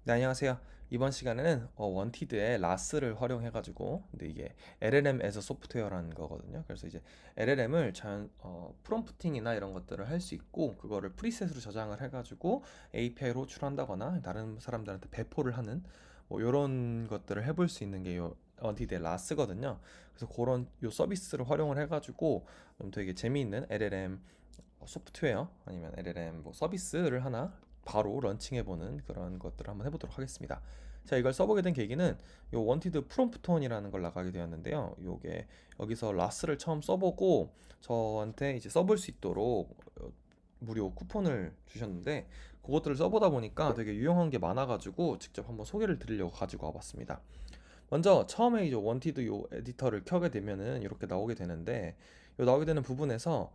네, 안녕하세요. 이번 시간에는 원티드의 라스를 활용해가지고, 근데 이게 LLM as a 소프트웨어라는 거거든요. 그래서 이제 LLM을 프롬프팅이나 이런 것들을 할 수 있고, 그거를 프리셋으로 저장을 해가지고 API로 호출한다거나 다른 사람들한테 배포를 하는 뭐 이런 것들을 해볼 수 있는 게 요 원티드의 라스거든요. 그래서 그런 요 서비스를 활용을 해가지고 좀 되게 재미있는 LLM 소프트웨어 아니면 LLM 뭐 서비스를 하나 바로 런칭해보는 그런 것들을 한번 해보도록 하겠습니다. 자, 이걸 써보게 된 계기는 요 원티드 프롬프트원이라는 걸 나가게 되었는데요. 요게 여기서 라스를 처음 써보고 저한테 이제 써볼 수 있도록 무료 쿠폰을 주셨는데 그것들을 써보다 보니까 되게 유용한 게 많아가지고 직접 한번 소개를 드리려고 가지고 와봤습니다. 먼저 처음에 이제 원티드 요 에디터를 켜게 되면은 이렇게 나오게 되는데 요 나오게 되는 부분에서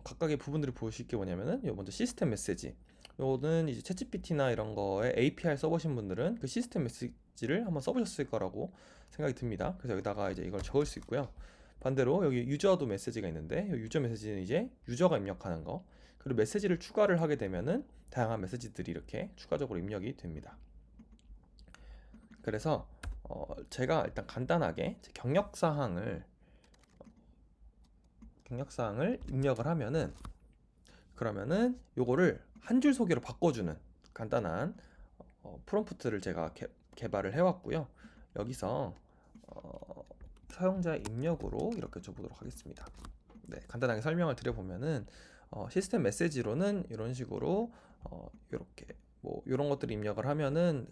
각각의 부분들이 보실 게 뭐냐면은 요 먼저 시스템 메시지, 요는 이제 챗GPT나 이런 거에 API 써보신 분들은 그 시스템 메시지를 한번 써보셨을 거라고 생각이 듭니다. 그래서 여기다가 이제 이걸 적을 수 있고요. 반대로 여기 유저도 메시지가 있는데 이 유저 메시지는 이제 유저가 입력하는 거, 그리고 메시지를 추가를 하게 되면은 다양한 메시지들이 이렇게 추가적으로 입력이 됩니다. 그래서 제가 일단 간단하게 제 경력사항을 입력을 하면은, 그러면은 요거를 한 줄 소개로 바꿔주는 간단한 프롬프트를 제가 개발을 해왔고요. 여기서 사용자 입력으로 이렇게 줘보도록 하겠습니다. 네, 간단하게 설명을 드려보면은 시스템 메시지로는 이런 식으로 이렇게 뭐 이런 것들을 입력을 하면은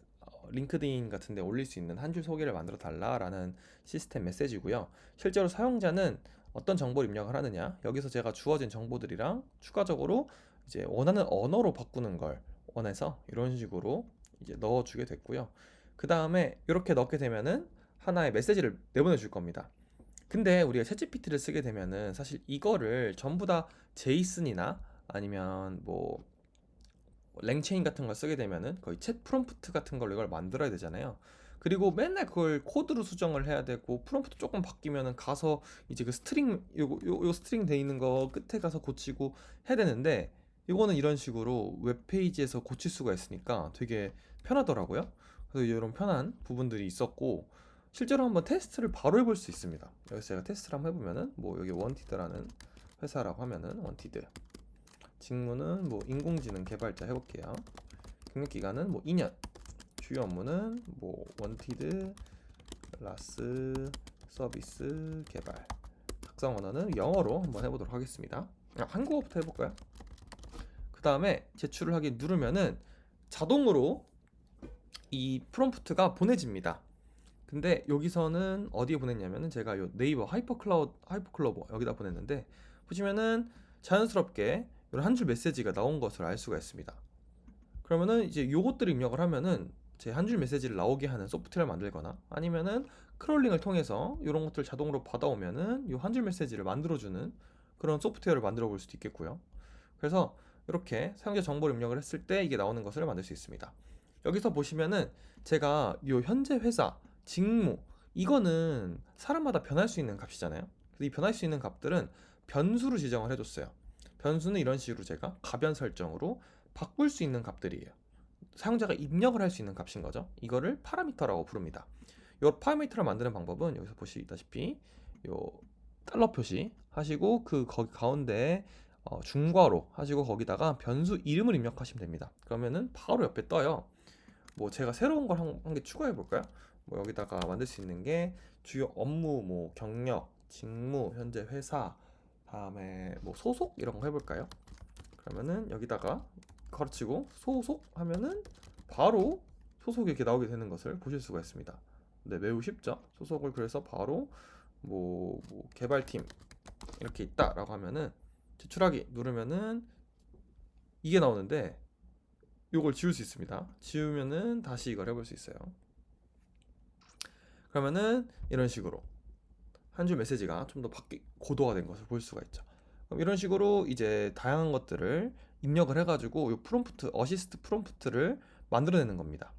링크드인 같은 데 올릴 수 있는 한 줄 소개를 만들어 달라라는 시스템 메시지고요. 실제로 사용자는 어떤 정보를 입력을 하느냐, 여기서 제가 주어진 정보들이랑 추가적으로 이제 원하는 언어로 바꾸는 걸 원해서 이런 식으로 이제 넣어주게 됐고요. 그 다음에 이렇게 넣게 되면은 하나의 메시지를 내보내 줄 겁니다. 근데 우리가 챗GPT를 쓰게 되면은 사실 이거를 전부 다 제이슨이나 아니면 뭐 랭체인 같은 걸 쓰게 되면은 거의 챗 프롬프트 같은 걸로 이걸 만들어야 되잖아요. 그리고 맨날 그걸 코드로 수정을 해야 되고 프롬프트 조금 바뀌면은 가서 이제 그 스트링 요 스트링 돼 있는 거 끝에 가서 고치고 해야 되는데, 이거는 이런 식으로 웹페이지에서 고칠 수가 있으니까 되게 편하더라고요. 그래서 이런 편한 부분들이 있었고, 실제로 한번 테스트를 바로 해볼 수 있습니다. 여기서 제가 테스트를 한번 해보면은 뭐 여기 원티드라는 회사라고 하면은 원티드, 직무는 뭐 인공지능 개발자 해볼게요. 경력 기간은 뭐 2년, 주요 업무는 뭐 원티드 라스 서비스 개발, 작성 언어는 영어로 한번 해보도록 하겠습니다. 한국어부터 해볼까요? 그 다음에 제출을 하기 누르면은 자동으로 이 프롬프트가 보내집니다. 근데 여기서는 어디에 보냈냐면은 제가 요 네이버 하이퍼클로버 여기다 보냈는데, 보시면은 자연스럽게 이런 한 줄 메시지가 나온 것을 알 수가 있습니다. 그러면은 이제 요것들을 입력을 하면은 제 한 줄 메시지를 나오게 하는 소프트웨어를 만들거나, 아니면은 크롤링을 통해서 이런 것들 자동으로 받아오면은 요 한 줄 메시지를 만들어주는 그런 소프트웨어를 만들어 볼 수도 있겠고요. 그래서 이렇게 사용자 정보를 입력을 했을 때 이게 나오는 것을 만들 수 있습니다. 여기서 보시면은 제가 요 현재 회사, 직무, 이거는 사람마다 변할 수 있는 값이잖아요. 그래서 이 변할 수 있는 값들은 변수로 지정을 해줬어요. 변수는 이런 식으로 제가 가변 설정으로 바꿀 수 있는 값들이에요. 사용자가 입력을 할 수 있는 값인 거죠. 이거를 파라미터라고 부릅니다. 이 파라미터를 만드는 방법은 여기서 보시다시피 요 달러 표시 하시고 그 거기 가운데에 중괄호 하시고 거기다가 변수 이름을 입력하시면 됩니다. 그러면은 바로 옆에 떠요. 뭐 제가 새로운 걸 한 개 추가해 볼까요? 뭐 여기다가 만들 수 있는 게 주요 업무, 뭐 경력, 직무, 현재 회사, 다음에 뭐 소속 이런 거 해볼까요? 그러면은 여기다가 가르치고 소속 하면은 바로 소속이 이렇게 나오게 되는 것을 보실 수가 있습니다. 네, 매우 쉽죠? 소속을 그래서 바로 뭐 개발팀 이렇게 있다라고 하면은 제출하기 누르면은 이게 나오는데, 이걸 지울 수 있습니다. 지우면은 다시 이걸 해볼 수 있어요. 그러면은 이런 식으로 한 줄 메시지가 좀 더 고도화된 것을 볼 수가 있죠. 그럼 이런 식으로 이제 다양한 것들을 입력을 해가지고 이 프롬프트, 어시스트 프롬프트를 만들어내는 겁니다.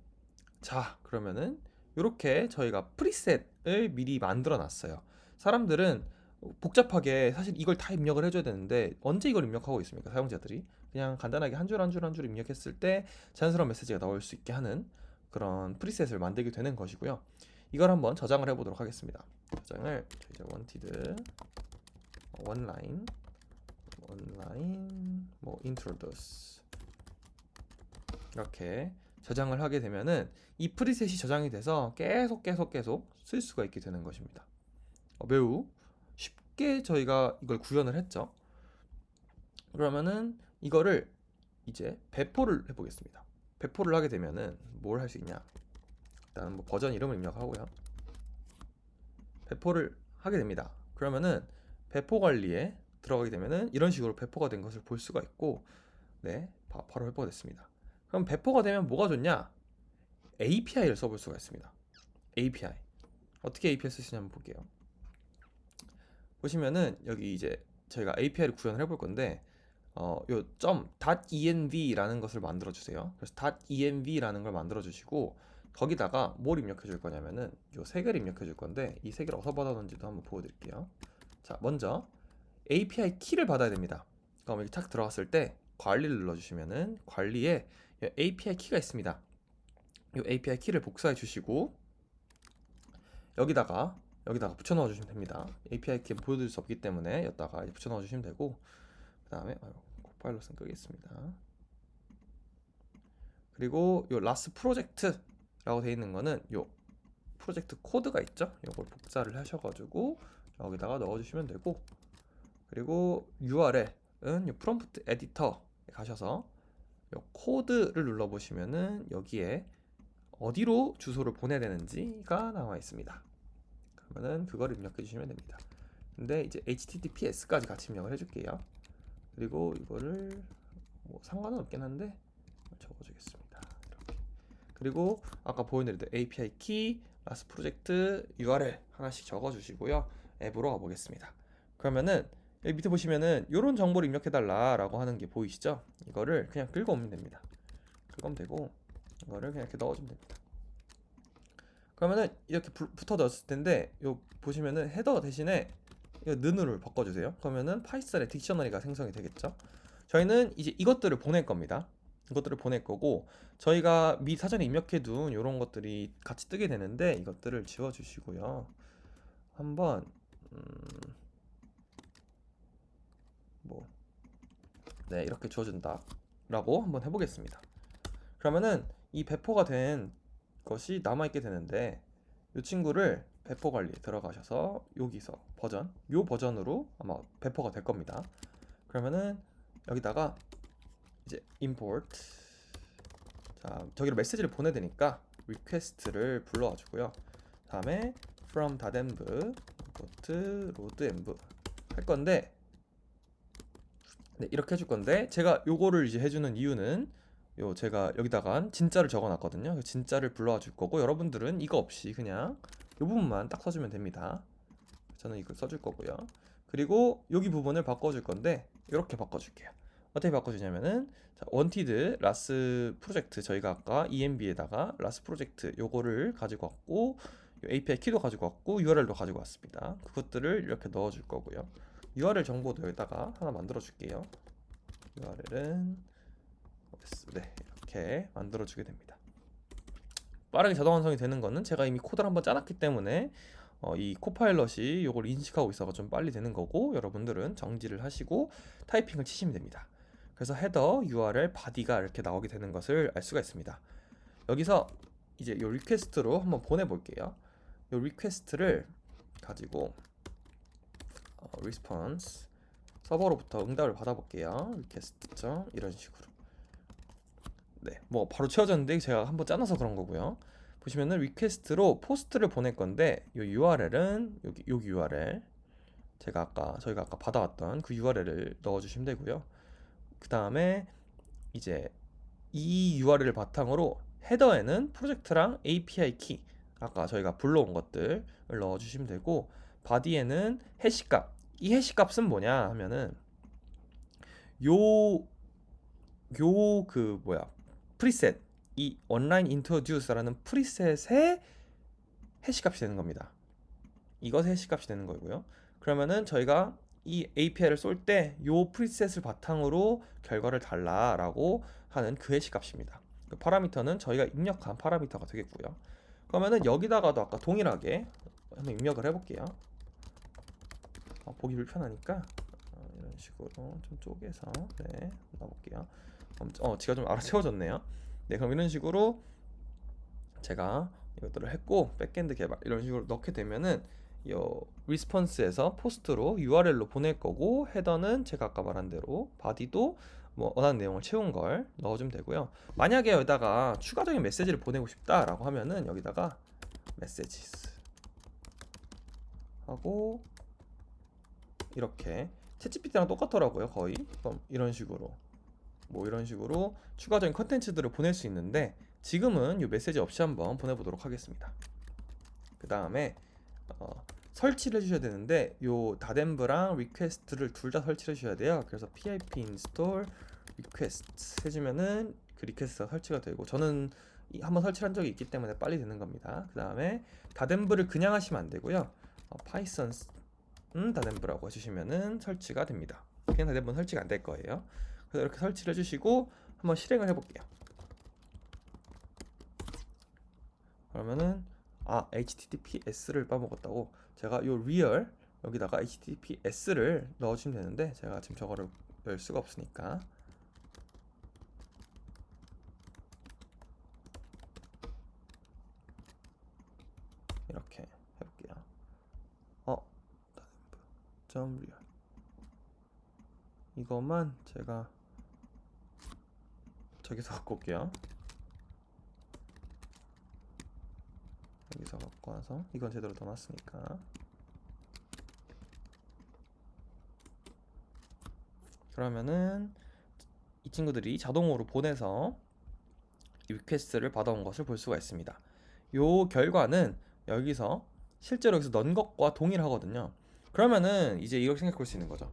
자, 그러면은 이렇게 저희가 프리셋을 미리 만들어 놨어요. 사람들은 복잡하게 사실 이걸 다 입력을 해줘야 되는데 언제 이걸 입력하고 있습니까? 사용자들이 그냥 간단하게 한 줄 한 줄 한 줄 입력했을 때 자연스러운 메시지가 나올 수 있게 하는 그런 프리셋을 만들게 되는 것이고요. 이걸 한번 저장을 해보도록 하겠습니다. 저장을 이제 원티드 원라인 뭐 introduce 이렇게 저장을 하게 되면은 이 프리셋이 저장이 돼서 계속 쓸 수가 있게 되는 것입니다. 매우 쉽게 저희가 이걸 구현을 했죠. 그러면은 이거를 이제 배포를 해보겠습니다. 배포를 하게 되면은 뭘 할 수 있냐? 일단 뭐 버전 이름을 입력하고요. 배포를 하게 됩니다. 그러면은 배포 관리에 들어가게 되면은 이런 식으로 배포가 된 것을 볼 수가 있고, 네, 바로 배포가 됐습니다. 그럼 배포가 되면 뭐가 좋냐? API를 써볼 수가 있습니다. API. 어떻게 API 쓰시냐 한번 볼게요. 보시면은 여기 이제 저희가 API를 구현을 해볼 건데, 요 .env라는 것을 만들어 주세요. 그래서 .env라는 걸 만들어 주시고 거기다가 뭘 입력해 줄 거냐면은 요 세 개를 입력해 줄 건데, 이 세 개를 어디서 받아놓은지도 한번 보여드릴게요. 자, 먼저 API 키를 받아야 됩니다. 그럼 여기 탁 들어갔을 때 관리를 눌러주시면은 관리에 API 키가 있습니다. 이 API 키를 복사해 주시고 여기다가 붙여 넣어 주시면 됩니다. API 키 보여드릴 수 없기 때문에 여기다가 붙여 넣어 주시면 되고, 그 다음에 코파일럿은 끄겠습니다. 그리고 요 라스 프로젝트라고 되어 있는 거는 요 프로젝트 코드가 있죠. 요걸 복사를 하셔가지고 여기다가 넣어주시면 되고, 그리고 URL은 요 프롬프트 에디터에 가셔서 요 코드를 눌러보시면은 여기에 어디로 주소를 보내야 되는지가 나와 있습니다. 그러면은 그걸 입력해 주시면 됩니다. 근데 이제 HTTPS까지 같이 입력을 해줄게요. 그리고 이거를 뭐 상관은 없긴 한데 적어주겠습니다. 이렇게. 그리고 아까 보여드렸던 API 키, 라스 프로젝트 URL 하나씩 적어주시고요. 앱으로 가보겠습니다. 그러면은 여기 밑에 보시면은 이런 정보를 입력해달라라고 하는 게 보이시죠? 이거를 그냥 긁어오면 됩니다. 긁으면 되고 이거를 그냥 이렇게 넣어주면 됩니다. 그러면은 이렇게 붙어졌을 텐데 요 보시면은 헤더 대신에 는으로 바꿔주세요. 그러면은 파이썬의 딕셔너리가 생성이 되겠죠. 저희는 이제 이것들을 보낼 겁니다. 이것들을 보낼 거고, 저희가 미 사전에 입력해둔 이런 것들이 같이 뜨게 되는데 이것들을 지워주시고요. 한번 네, 이렇게 지워준다 라고 한번 해보겠습니다. 그러면은 이 배포가 된 것이 남아있게 되는데, 이 친구를 배포 관리에 들어가셔서 여기서 요 버전으로 아마 배포가 될 겁니다. 그러면은 여기다가 이제 import, 자, 저기로 메시지를 보내야 되니까 request를 불러와 주고요. 다음에 from .env loadenv 할 건데, 네, 이렇게 해줄 건데, 제가 요거를 이제 해주는 이유는 제가 여기다가 진짜를 적어놨거든요. 진짜를 불러와 줄 거고, 여러분들은 이거 없이 그냥 이 부분만 딱 써주면 됩니다. 저는 이걸 써줄 거고요. 그리고 여기 부분을 바꿔줄 건데 이렇게 바꿔줄게요. 어떻게 바꿔주냐면은 원티드 라스 프로젝트, 저희가 아까 env에다가 라스 프로젝트 요거를 가지고 왔고, API 키도 가지고 왔고 URL도 가지고 왔습니다. 그것들을 이렇게 넣어줄 거고요. URL 정보도 여기다가 하나 만들어 줄게요. URL은 네, 이렇게 만들어 주게 됩니다. 빠르게 자동 완성이 되는 거는 제가 이미 코드를 한번 짜놨기 때문에 이 코파일럿이 이걸 인식하고 있어서 좀 빨리 되는 거고, 여러분들은 정지를 하시고 타이핑을 치시면 됩니다. 그래서 헤더, URL, 바디가 이렇게 나오게 되는 것을 알 수가 있습니다. 여기서 이제 이 리퀘스트로 한번 보내볼게요. 이 리퀘스트를 가지고 response 서버로부터 응답을 받아볼게요. 리퀘스트 이런 식으로. 네, 뭐 바로 채워졌는데 제가 한번 짜놔서 그런 거고요. 보시면은 리퀘스트로 포스트를 보낼 건데, 이 URL은 여기 URL, 저희가 아까 받아왔던 그 URL을 넣어주시면 되고요. 그 다음에 이제 이 URL을 바탕으로 헤더에는 프로젝트랑 API 키, 아까 저희가 불러온 것들을 넣어주시면 되고, 바디에는 해시값, 이 해시값은 뭐냐 하면은 프리셋, 이 온라인 인트로듀스라는 프리셋의 해시값이 되는 겁니다. 이것의 해시값이 되는 거고요. 그러면은 저희가 이 API를 쏠 때 요 프리셋을 바탕으로 결과를 달라라고 하는 그 해시값입니다. 그 파라미터는 저희가 입력한 파라미터가 되겠고요. 그러면은 여기다가도 아까 동일하게 한번 입력을 해볼게요. 보기 불편하니까 이런 식으로 좀 쪼개서 네 놔볼게요. 지가 좀 알아채워졌네요. 네, 그럼 이런 식으로 제가 이것들을 했고 백엔드 개발 이런 식으로 넣게 되면은 이 리스폰스에서 포스트로 URL로 보낼 거고, 헤더는 제가 아까 말한 대로 바디도 뭐 원하는 내용을 채운 걸 넣어주면 되고요. 만약에 여기다가 추가적인 메시지를 보내고 싶다라고 하면은 여기다가 메시지스 하고 이렇게 챗GPT랑 똑같더라고요, 거의. 그럼 이런 식으로 추가적인 컨텐츠들을 보낼 수 있는데, 지금은 이 메시지 없이 한번 보내보도록 하겠습니다. 그 다음에 설치를 해주셔야 되는데, 요 다덴브랑 리퀘스트를 둘 다 설치를 해주셔야 돼요. 그래서 pip install request 해주면은 그 리퀘스트가 설치가 되고, 저는 한번 설치한 적이 있기 때문에 빨리 되는 겁니다. 그 다음에 다덴브를 그냥 하시면 안 되고요. 파이썬 다덴브라고 해주시면은 설치가 됩니다. 그냥 다덴브는 설치가 안 될 거예요. 그래서 이렇게 설치를 해주시고 한번 실행을 해볼게요. 그러면은 HTTPS를 빠먹었다고. 제가 요 리얼 여기다가 HTTPS를 넣어주시면 되는데, 제가 지금 저거를 열 수가 없으니까 이렇게 해볼게요. real 이것만 제가 저기서 갖고 올게요. 여기서 갖고 와서 이건 제대로 넣어놨으니까. 그러면은 이 친구들이 자동으로 보내서 리퀘스트를 받아온 것을 볼 수가 있습니다. 요 결과는 여기서 실제로 여기서 넣은 것과 동일하거든요. 그러면은 이제 이렇게 생각할 수 있는 거죠.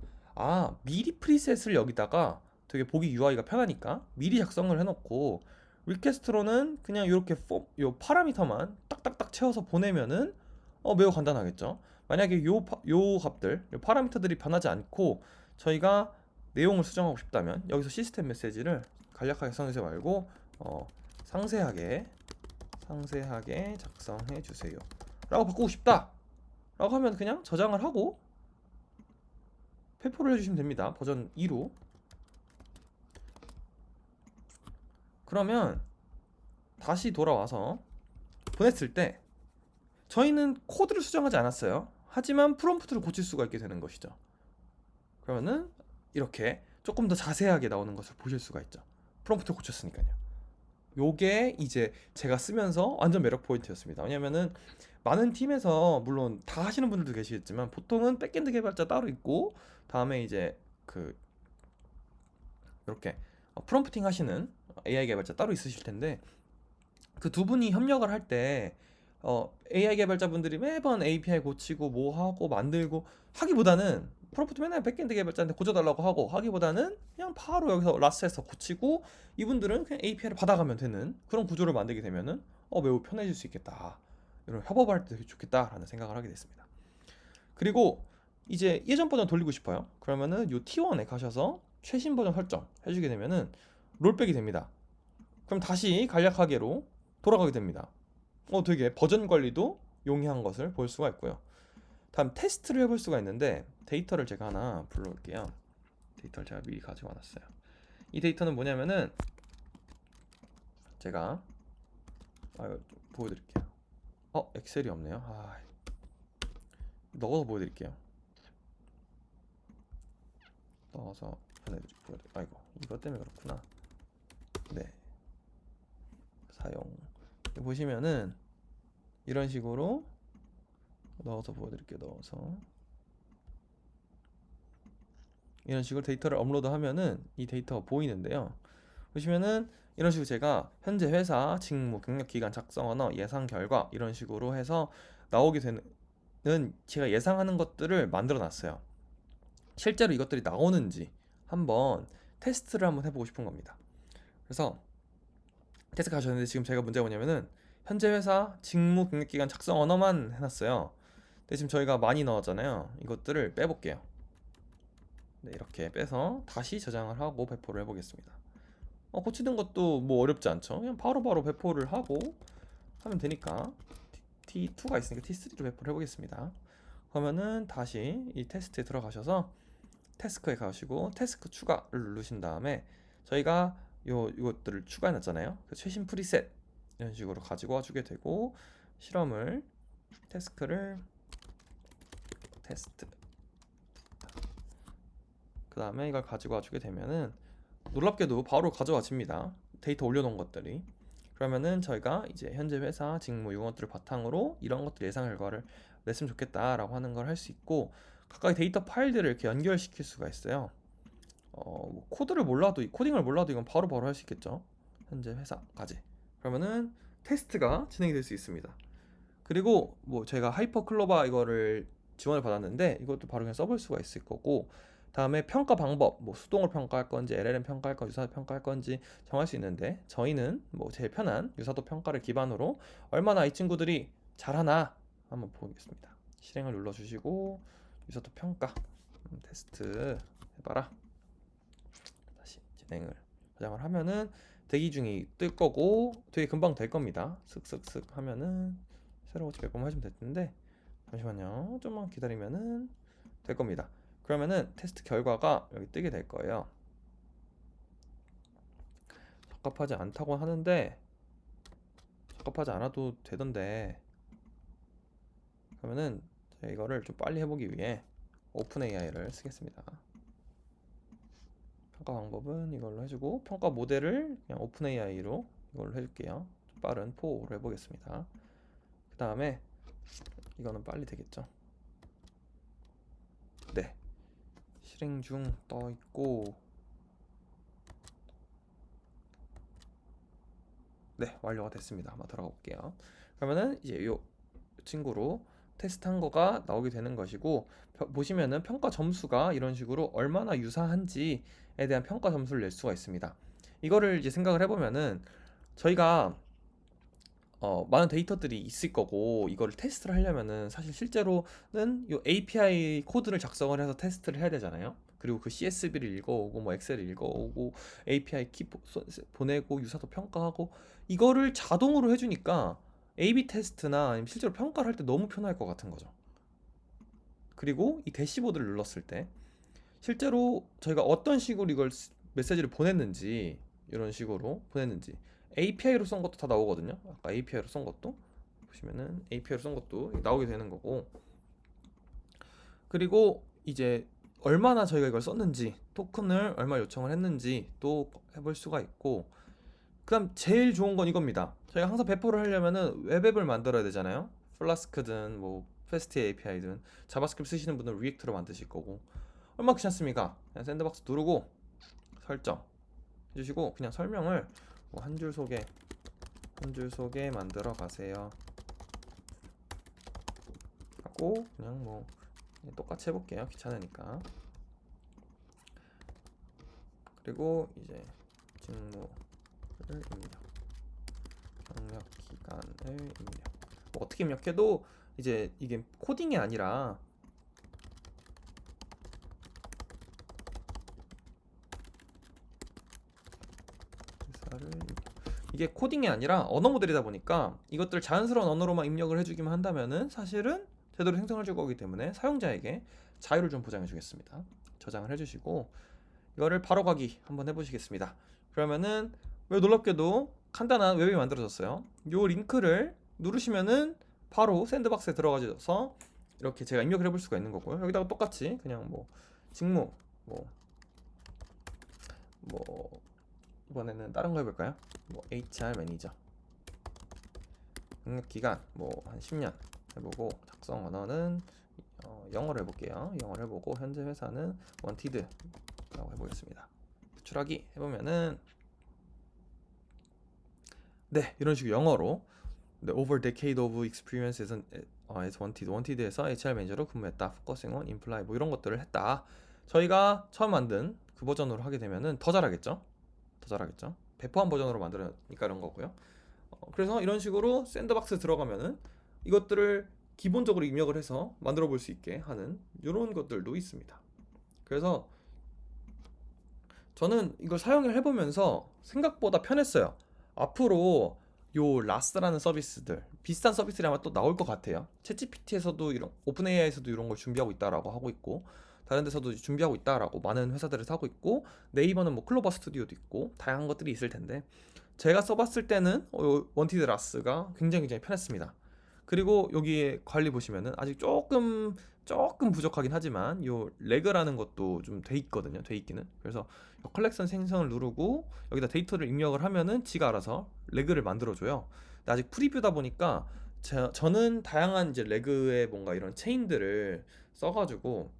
미리 프리셋을 여기다가 되게 보기 UI가 편하니까 미리 작성을 해놓고 리퀘스트로는 그냥 이렇게 요 파라미터만 딱딱딱 채워서 보내면은 매우 간단하겠죠. 만약에 요 값들, 요 파라미터들이 변하지 않고 저희가 내용을 수정하고 싶다면 여기서 시스템 메시지를 간략하게 써내지 말고 상세하게 작성해 주세요 라고 바꾸고 싶다 라고 하면 그냥 저장을 하고 배포를 해주시면 됩니다. 버전 2로. 그러면 다시 돌아와서 보냈을 때 저희는 코드를 수정하지 않았어요. 하지만 프롬프트를 고칠 수가 있게 되는 것이죠. 그러면은 이렇게 조금 더 자세하게 나오는 것을 보실 수가 있죠. 프롬프트를 고쳤으니까요. 요게 이제 제가 쓰면서 완전 매력 포인트였습니다. 왜냐면은 많은 팀에서 물론 다 하시는 분들도 계시겠지만 보통은 백엔드 개발자 따로 있고, 다음에 이제 이렇게 프롬프팅 하시는 AI 개발자 따로 있으실 텐데, 그 두 분이 협력을 할 때 AI 개발자분들이 매번 API 고치고 뭐 하고 만들고 하기보다는, 프롬프트 맨날 백엔드 개발자한테 고쳐달라고 하고 하기보다는 그냥 바로 여기서 라스에서 고치고 이분들은 그냥 API를 받아가면 되는 그런 구조를 만들게 되면은 매우 편해질 수 있겠다, 이런 협업할 때 되게 좋겠다라는 생각을 하게 됐습니다. 그리고 이제 예전 버전 돌리고 싶어요. 그러면은 요 T1에 가셔서 최신 버전 설정 해주게 되면은 롤백이 됩니다. 그럼 다시 간략하게로 돌아가게 됩니다. 되게 버전 관리도 용이한 것을 볼 수가 있고요. 다음 테스트를 해볼 수가 있는데, 데이터를 제가 하나 불러올게요. 데이터를 제가 미리 가지고 와놨어요. 이 데이터는 뭐냐면은 제가 좀 보여드릴게요. 엑셀이 없네요. 넣어서 보여드릴게요. 넣어서 보여드릴게요. 아이고, 이것 때문에 그렇구나. 네, 사용 보시면은 이런 식으로 넣어서 보여드릴게요. 넣어서 이런 식으로 데이터를 업로드 하면은 이 데이터가 보이는데요. 보시면은 이런 식으로 제가 현재 회사, 직무, 경력 기간, 작성 언어, 예상 결과 이런 식으로 해서 나오게 되는, 제가 예상하는 것들을 만들어 놨어요. 실제로 이것들이 나오는지 한번 테스트를 한번 해보고 싶은 겁니다. 그래서 테스트 가셨는데, 지금 제가 문제가 뭐냐면은 현재 회사, 직무, 경력 기간, 작성 언어만 해놨어요. 근데 지금 저희가 많이 넣었잖아요. 이것들을 빼볼게요. 네, 이렇게 빼서 다시 저장을 하고 배포를 해보겠습니다. 고치는 것도 뭐 어렵지 않죠. 그냥 바로바로 배포를 하고 하면 되니까 T2가 있으니까 T3로 배포를 해보겠습니다. 그러면은 다시 이 테스트에 들어가셔서 태스크에 가시고 태스크 추가를 누르신 다음에 저희가 이것들을 추가해 놨잖아요. 그 최신 프리셋 이런 식으로 가지고 와주게 되고 실험을 태스크를 테스트 그 다음에 이걸 가지고 와주게 되면은 놀랍게도 바로 가져와집니다. 데이터 올려놓은 것들이. 그러면은 저희가 이제 현재 회사 직무 이런 것들을 바탕으로 이런 것들 예상 결과를 냈으면 좋겠다라고 하는 걸 할 수 있고 각각의 데이터 파일들을 이렇게 연결시킬 수가 있어요. 뭐 코딩을 몰라도 이건 바로바로 할 수 있겠죠. 현재 회사까지. 그러면은 테스트가 진행이 될 수 있습니다. 그리고 뭐 제가 하이퍼클로바 이거를 지원을 받았는데 이것도 바로 그냥 써볼 수가 있을 거고 다음에 평가 방법 뭐 수동으로 평가할 건지 LLM 평가할 건지 유사도 평가할 건지 정할 수 있는데 저희는 뭐 제일 편한 유사도 평가를 기반으로 얼마나 이 친구들이 잘하나 한번 보겠습니다. 실행을 눌러주시고 유사도 평가 테스트 해봐라. 다시 진행을 저장을 하면은 대기 중이 뜰 거고 되게 금방 될 겁니다. 슥슥슥 하면은 새로 몇번 하시면 될 텐데 잠시만요. 좀만 기다리면은 될 겁니다. 그러면은 테스트 결과가 여기 뜨게 될 거예요. 적합하지 않다고 하는데 적합하지 않아도 되던데 그러면은 제가 이거를 좀 빨리 해보기 위해 오픈 AI를 쓰겠습니다. 평가 방법은 이걸로 해주고 평가 모델을 그냥 오픈 AI로 이걸로 해줄게요. 좀 빠른 4로 해보겠습니다. 그 다음에 이거는 빨리 되겠죠. 네, 실행 중 떠 있고 네, 완료가 됐습니다. 한번 들어가 볼게요. 그러면은 이제 요 친구로 테스트한 거가 나오게 되는 것이고 보시면은 평가 점수가 이런 식으로 얼마나 유사한지에 대한 평가 점수를 낼 수가 있습니다. 이거를 이제 생각을 해보면은 저희가 많은 데이터들이 있을 거고 이거를 테스트를 하려면은 사실 실제로는 이 API 코드를 작성을 해서 테스트를 해야 되잖아요. 그리고 그 CSV를 읽어오고 뭐 엑셀을 읽어오고 API 키 보내고 유사도 평가하고 이거를 자동으로 해주니까 A/B 테스트나 아니면 실제로 평가를 할 때 너무 편할 것 같은 거죠. 그리고 이 대시보드를 눌렀을 때 실제로 저희가 어떤 식으로 이걸 메시지를 보냈는지 이런 식으로 보냈는지 API로 쓴 것도 다 나오거든요. 아까 API로 쓴 것도 보시면은 API로 쓴 것도 나오게 되는 거고 그리고 이제 얼마나 저희가 이걸 썼는지 토큰을 얼마 요청을 했는지 또 해볼 수가 있고 그다음 제일 좋은 건 이겁니다. 저희가 항상 배포를 하려면은 웹앱을 만들어야 되잖아요. 플라스크든 뭐 패스트 API든 자바스크립트 쓰시는 분들은 리액트로 만드실 거고 얼마나 귀찮습니까? 그냥 샌드박스 누르고 설정 해주시고 그냥 설명을 뭐 한 줄 소개 만들어 가세요 하고 그냥 뭐 똑같이 해볼게요. 귀찮으니까. 그리고 이제 직무를 입력 경력 기간을 입력 뭐 어떻게 입력해도 이제 이게 코딩이 아니라 이게 코딩이 아니라 언어 모델이다 보니까 이것들 자연스러운 언어로만 입력을 해주기만 한다면은 사실은 제대로 생성을 줄 거기 때문에 사용자에게 자유를 좀 보장해 주겠습니다. 저장을 해주시고 이거를 바로 가기 한번 해보시겠습니다. 그러면은 왜 놀랍게도 간단한 웹이 만들어졌어요. 요 링크를 누르시면은 바로 샌드박스에 들어가셔서 이렇게 제가 입력을 해볼 수가 있는 거고요. 여기다가 똑같이 그냥 뭐 직무 뭐 이번에는 다른 거 해볼까요? 뭐 HR 매니저 능력 기간 뭐 한 10년 해보고 작성 언어는 영어로 해볼게요. 영어로 해보고 현재 회사는 원티드라고 해보겠습니다. 추락이 해보면은 네 이런 식으로 영어로 over decade of experience as wanted에서 HR 매니저로 근무했다. focusing on imply 뭐 이런 것들을 했다. 저희가 처음 만든 그 버전으로 하게 되면은 더 잘하겠죠. 배포한 버전으로 만들으니까 이런 거고요. 그래서 이런 식으로 샌드박스 들어가면은 이것들을 기본적으로 입력을 해서 만들어 볼 수 있게 하는 이런 것들도 있습니다. 그래서 저는 이걸 사용을 해보면서 생각보다 편했어요. 앞으로 요 라스라는 서비스들 비슷한 서비스들이 아마 또 나올 것 같아요. 챗GPT에서도 이런 오픈 AI에서도 이런 걸 준비하고 있다라고 하고 있고 다른 데서도 준비하고 있다라고 많은 회사들을 하고 있고 네이버는 뭐 클로버 스튜디오도 있고 다양한 것들이 있을 텐데 제가 써봤을 때는 원티드 라스가 굉장히 편했습니다. 그리고 여기에 관리 보시면은 아직 조금 부족하긴 하지만 요 레그라는 것도 좀 돼 있거든요. 돼 있기는. 그래서 요 컬렉션 생성을 누르고 여기다 데이터를 입력을 하면은 지가 알아서 레그를 만들어줘요. 근데 아직 프리뷰다 보니까 저는 다양한 이제 레그의 뭔가 이런 체인들을 써가지고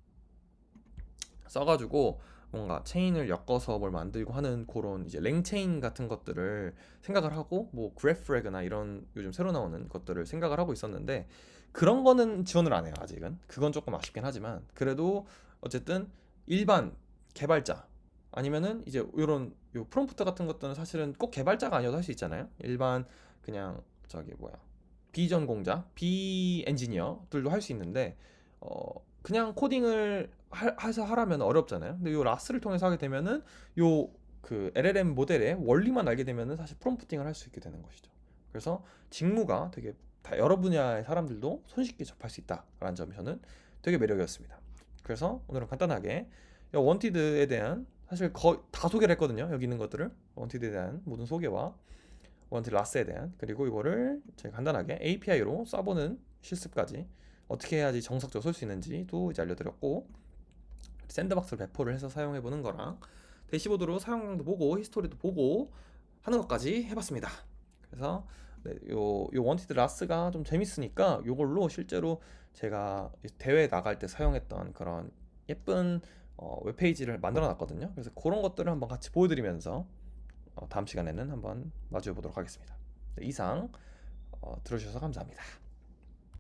써가지고 뭔가 체인을 엮어서 뭘 만들고 하는 그런 이제 랭체인 같은 것들을 생각을 하고 뭐 그래프레그나 이런 요즘 새로 나오는 것들을 생각을 하고 있었는데 그런 거는 지원을 안 해요 아직은. 그건 조금 아쉽긴 하지만 그래도 어쨌든 일반 개발자 아니면은 이제 요런 요 프롬프트 같은 것들은 사실은 꼭 개발자가 아니어도 할 수 있잖아요. 일반 그냥 저기 뭐야 비전공자 비엔지니어들도 할 수 있는데 그냥 코딩을 해서 하라면 어렵잖아요. 근데 요 라스를 통해서 하게 되면은 요 그 LLM 모델의 원리만 알게 되면은 사실 프롬프팅을 할 수 있게 되는 것이죠. 그래서 직무가 되게 다 여러 분야의 사람들도 손쉽게 접할 수 있다라는 점이 저는 되게 매력이었습니다. 그래서 오늘은 간단하게 원티드에 대한 사실 거의 다 소개를 했거든요. 여기 있는 것들을 원티드에 대한 모든 소개와 원티드 라스에 대한 그리고 이거를 제가 간단하게 API로 써보는 실습까지 어떻게 해야지 정석적으로 쓸 수 있는지도 이제 알려드렸고 샌드박스를 배포를 해서 사용해보는 거랑 대시보드로 사용량도 보고 히스토리도 보고 하는 것까지 해봤습니다. 그래서 네, 요 원티드 라스가 좀 재밌으니까 요걸로 실제로 제가 대회 나갈 때 사용했던 그런 예쁜 웹페이지를 만들어 놨거든요. 그래서 그런 것들을 한번 같이 보여드리면서 다음 시간에는 한번 마주해 보도록 하겠습니다. 네, 이상 들어주셔서 감사합니다.